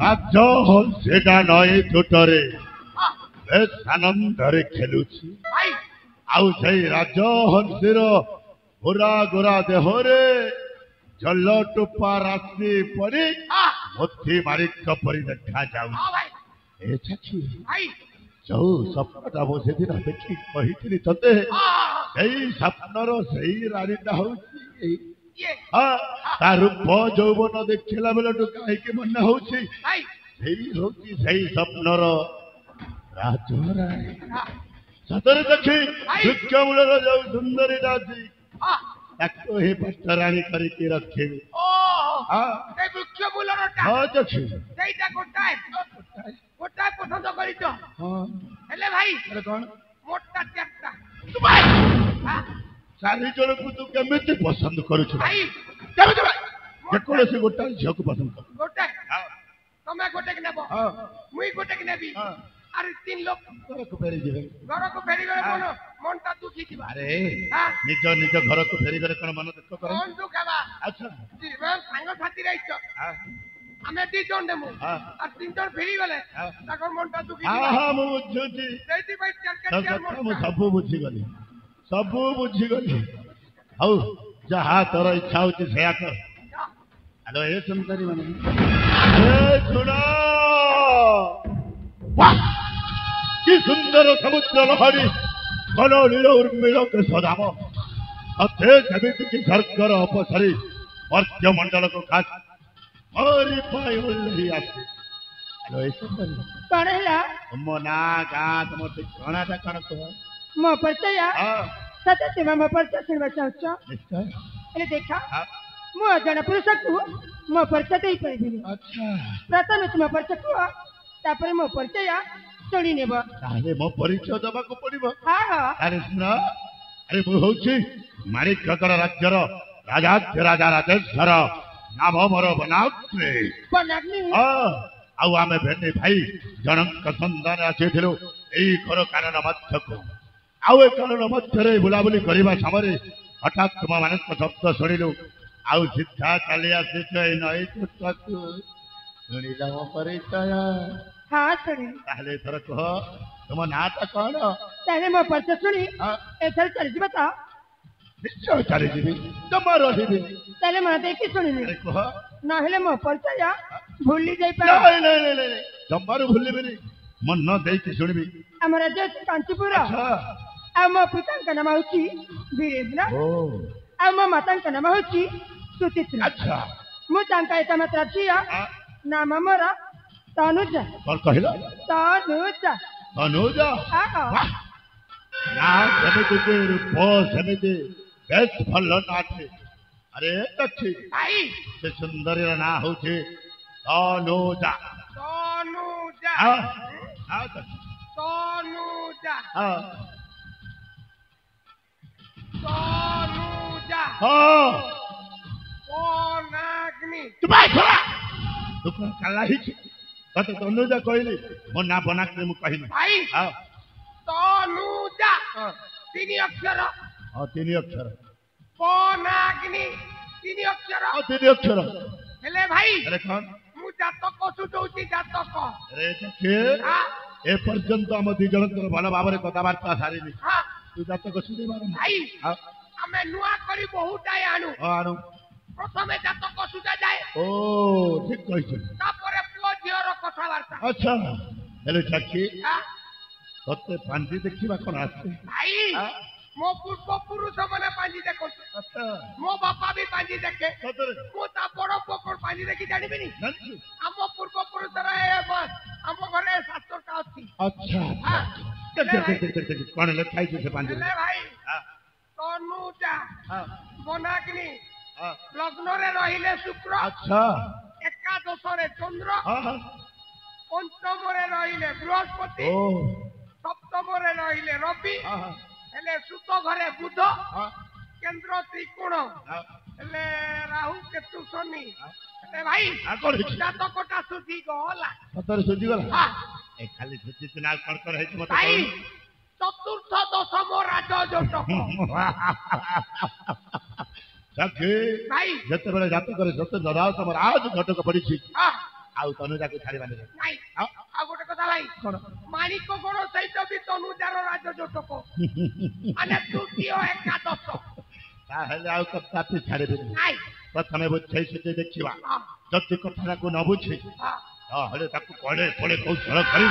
রাজ্য সেটা নয় ছোটরে বেশ আনন্দরে খেলুছি ଆଉ ସେଇ ରାଜହଂସୀର ଗୋରା ଗୋରା ଦେହରେ ଜଲ ଟୋପା ରାଶି ପରି ମୋତି ମାରିକ ପରି ଦେଖାଯାଉଛି। ଏ ଚାଚି ଯୋଉ ସ୍ୱପ୍ନଟା ମୁଁ ସେଦିନ ଦେଖି କହିଥିଲି ତତେ ସେଇ ସ୍ୱପ୍ନର ସେଇ ରାଣୀଟା ହଉଛି ତା ରୂପ ଯୌବନ ଦେଖିଲା ବେଳଠୁ କାହିଁକି ମନେ ହଉଛି ସେଇ ହଉଛି ସେଇ ସ୍ୱପ୍ନର ରାଜରାଣୀ। ସତରେ ଦେଖି ବୃକ୍ଷମୂଳର ଯୋଉ ସୁନ୍ଦରୀଟା ଅଛି ତାକୁ ହିଁ ପଷ୍ଟରାଣୀ କରିକି ରଖିବି। ପସନ୍ଦ କରିଛ ହେଲେ ଭାଇ କଣ ମୋଟା ଚାରିଟା ଚାରି ଜଣକୁ ତୁ କେମିତି ପସନ୍ଦ କରୁଛୁ? ଭାଇ ଯେକୌଣସି ଗୋଟାଏ ଝିଅକୁ ପସନ୍ଦ କର। ଗୋଟେ ତମେ ଗୋଟେ କି ନେବ ମୁଇଁ ଗୋଟେ କି ନେବି ଆରେ ତିନି ଲୋକ ଘରକୁ ଫେରିଯିବେ। ଘରକୁ ଫେରିଗଲେ କଣ ମନଟା ଦୁଃଖୀ ଥିବ। ଆରେ ନିଜ ନିଜ ଘରକୁ ଫେରିଗଲେ କଣ ମନ ଦୁଃଖ କର? ମନ ଦୁଃଖ ହେବା। ଆଚ୍ଛା ସାଙ୍ଗ ସାଥି ରହିଛ ଆମେ ଦି ଜଣ ନେମୁ আর তিন জন ফেরিগলে তাকর মনটা দুঃখী ଥିବ। ମୁଁ ବୁଝୁଛି ସେଇଥିପାଇଁ ମୁଁ ସବୁ ବୁଝିଗଲି ସବୁ ବୁଝିଗଲି। ହଉ ଯାହା ତୋର ଇଚ୍ଛା ହଉଛି ସେଇଆ କର। ଆଲୋ ଏ ସୁନ୍ଦରୀ ମାନେ ଶୁଣ କି ସୁନ୍ଦର ସମୁଦ୍ର ଲହରୀ ଘନ ନୀଳ ଉର୍ମିଳ କେଶଧାମ ସତେ ଯେମିତି କି ସ୍ୱର୍ଗର ଅପସରି ମର୍ତ୍ତ୍ୟମଣ୍ଡଳକୁ ଖାସ ମୋରି ପାଇଁ ଓହ୍ଲେଇ ଆସେ। ଆଲୋ ଏ ସୁନ୍ଦରୀ କଣ ହେଲା? ତୁମ ନା ଗାଁ ତୁମ ଠିକଣାଟା କଣ କୁହ? ମୋ ପରିଚୟ ସତେ ତୁମେ ମୋ ପରିଚୟ ଶୁଣିବାକୁ ଚାହୁଁଛ? ନିଶ୍ଚୟ। ହେଲେ ଦେଖା ମୁଁ ଅଜଣା ପୁରୁଷକୁ ମୋ ପରିଚୟ ଦେଇପାରିବିନି। ପ୍ରଥମେ ତୁମ ପରିଚୟ କୁହ ତାପରେ ମୋ ପରିଚୟ ଶୁଣି ନେବ। ତାହେଲେ ମୋ ପରିଚୟ ଦେବାକୁ ପଡିବ। ଆରେ ଶୁଣ ଆରେ ମୁଁ ହଉଛି ମାଣିକଗଡ଼ ରାଜ୍ୟର ରାଜା ରାଜେଶ୍ୱର ନାମ ମୋର ବନାଗ୍ନି। ଆଉ ଆମେ ଭେଣ୍ଡି ଭାଇ ଜଣଙ୍କ ସନ୍ଧାନ ଆସିଥିଲୁ ଏଇ ଘର କାନନ ମଧ୍ୟକୁ। ଆଉ ଏ କାନନ ମଧ୍ୟରେ ବୁଲାବୁଲି କରିବା ସମୟରେ ହଠାତ୍ ତୁମ ମାନଙ୍କ ଶବ୍ଦ ଶୁଣିଲୁ ଆଉ ସିଧା ଚାଲି ଆସିଛ ଏଇ ନଈ ତୁଠକୁ। ଶୁଣିଲ ମୋ ପରିଚୟ? ତାହେଲେ ଏଥର କୁହ ତୁମ ନାଁଟା କଣ? ତାହେଲେ ମୋ ପରିଚୟ ଶୁଣି ଏଥର ଚାଲିଯିବ ତ? ନିଶ୍ଚୟ ଚାଲିଯିବି ଜମା ରହିବି। ତାହେଲେ ମନ ଦେଇକି ଶୁଣିବି କୁହ ନହେଲେ ମୋ ପରିଚୟ ଭୁଲି ଯାଇପାରେ। ଜମାରୁ ଭୁଲିବିନି मन न देई कि सुनबी ଆମ ରାଜ୍ୟ ଅଛି କାଞ୍ଚିପୁର अच्छा ଆଉ ମୋ ପିତାଙ୍କ ନାମ ହେଉଛି ବୀରେନ୍ଦ୍ର ओ ଆଉ ମୋ ମାତାଙ୍କ ନାମ ହେଉଛି ସୁଚିତ୍ରା अच्छा ମୁଁ ତାଙ୍କ ଏକମାତ୍ର ଝିଅ ନାମ ମୋର ତନୁଜା कौन कहिला ତନୁଜା अनुजा ଆହ वाह ना समिति के रूप समिति बेस भलो नाटे अरे तच्छी ଭାଇ से सुंदरी ना होछे अनुजा ତନୁଜା हां हां तच्छी ତନୁଜା हां ତନୁଜା हां ପନାଗ୍ନି तू बाय छोड़ा तू कौन कल्ला ही तते अनुजा कहली मो ना बना के मु कहिनी ଭାଇ हां ତନୁଜା ତିନି ଅକ୍ଷର हां तीन अक्षर ପନାଗ୍ନି ତିନି ଅକ୍ଷର हां तीन अक्षर ହେଲେ ଭାଇ अरे कौन ମୁଁ ଜାତକ ସୁଝଉଛି ଜାତକ अरे देखे ହଁ ए पर्यंत हम दी जनकर भल भाବରେ कथाबार्ता सारिली ହଁ तू जातक सुने मार ଭାଇ हां ଆମେ ନୂଆ କରି ବହୁଟାଏ ଆଣୁ आनु ପ୍ରଥମେ ଜାତକ ସୁଝା ଯାଏ ओ ठीक कहिछ ତାପରେ ପୁଅ ଝିଅର କଥାବାର୍ତ୍ତା अच्छा हेलो चाची ହଁ तते पांजी देखिबा कोन आसे ଭାଇ हां ମୋ ପୂର୍ବ ପୁରୁଷ ମାନେ ପାଞ୍ଜି ଦେଖନ୍ତି अच्छा ମୋ ବାପା ବି ପାଞ୍ଜି ଦେଖେ सतरे ମୁଁ ତା ବଡ ପୁଅ କଣ ପାଞ୍ଜି ଦେଖି ଜାଣିବିନି नंसु ଆମ ପୂର୍ବ ପୁରୁଷର ଆମ ଘରେ ଶାସ୍ତ୍ରଟା ଅଛି अच्छा ହଁ देख कोन लिखाई से पांजी ହେଲେ ଭାଇ हां ତନୁଜା हां ବନାଗ୍ନି हां ଲଗ୍ନରେ ରହିଲେ ଶୁକ୍ର अच्छा ଏକାଦଶରେ ଚନ୍ଦ୍ର हां हां ପଞ୍ଚମରେ ରହିଲେ ବୃହସ୍ପତି ओ ସପ୍ତମରେ ରହିଲେ ରବି हां हां ହେଲେ ସୁତ ଘରେ ବୁଧ हां କେନ୍ଦ୍ର ତ୍ରିକୋଣ हां ହେଲେ ରାହୁ କେତୁ ଶନି ହେଲେ ଭାଇ आ कोन हिच ଜାତକଟା ସୁଧି ଗଲା सतरे सुजी गला ହଁ ए खाली सुजी ना कोन कर है मत ଭାଇ ଚତୁର୍ଥ ଦଶମ ରାଜ ଯୋଟକ चाची ଭାଇ जते बेले जात करे सते दराव तमर आज घटक पड़ी छी ହଁ आउ तनुजा को छाड़ी बाने ନାଇଁ हां ଆଉ ଗୋଟେ କଥା ଭାଇ कोन ମାଣିକ ଗଣ ସହିତ ବି ତନୁଜାର ରାଜ ଯୋଟକ ମାନେ ତୃତୀୟ ଏକାଦଶ ताहेले आउ कत्ताती छाड़ी बिनी ନାଇଁ प्रथमे बुझै से देखिबा ହଁ जति कथा को न बुझे ହଁ हेले ताको पड़े पड़े कौशल करी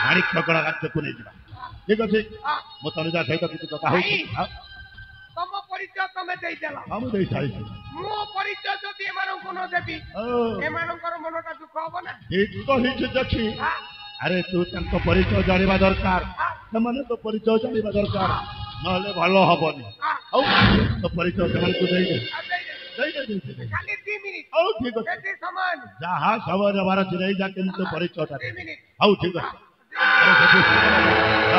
माणिक कगड़ा राज्य को नहीं जीवा ठीक अछि ହଁ मो तनुजा सहित किछि कथा होई हां ତମ ପରିଚୟ ତମେ ଦେଇଦେଲ हम देई सारी ମୋ ପରିଚୟ ଯଦି ଏମାନଙ୍କୁ ନ ଦେବି ओ ଏମାନଙ୍କର ମନଟା ଦୁଃଖ ହବ ନା ठीक कहिछि देखि ହଁ अरे तू तंको परिचय जानिबा दरकार ସେମାନେ तो परिचय जानिबा दरकार नहले भलो हबनी ହଁ औ तो परिचय ସେମାନେ को देई दे ଆଉ ଦେଇଦେଲି। ଖାଲି 2 ମିନିଟ୍ औ ठीक अछि ବେଶୀ ସମାନ जहाँ सबर बार चिराई जा किंतु परिचय 2 ମିନିଟ୍ औ ठीक अछि अरे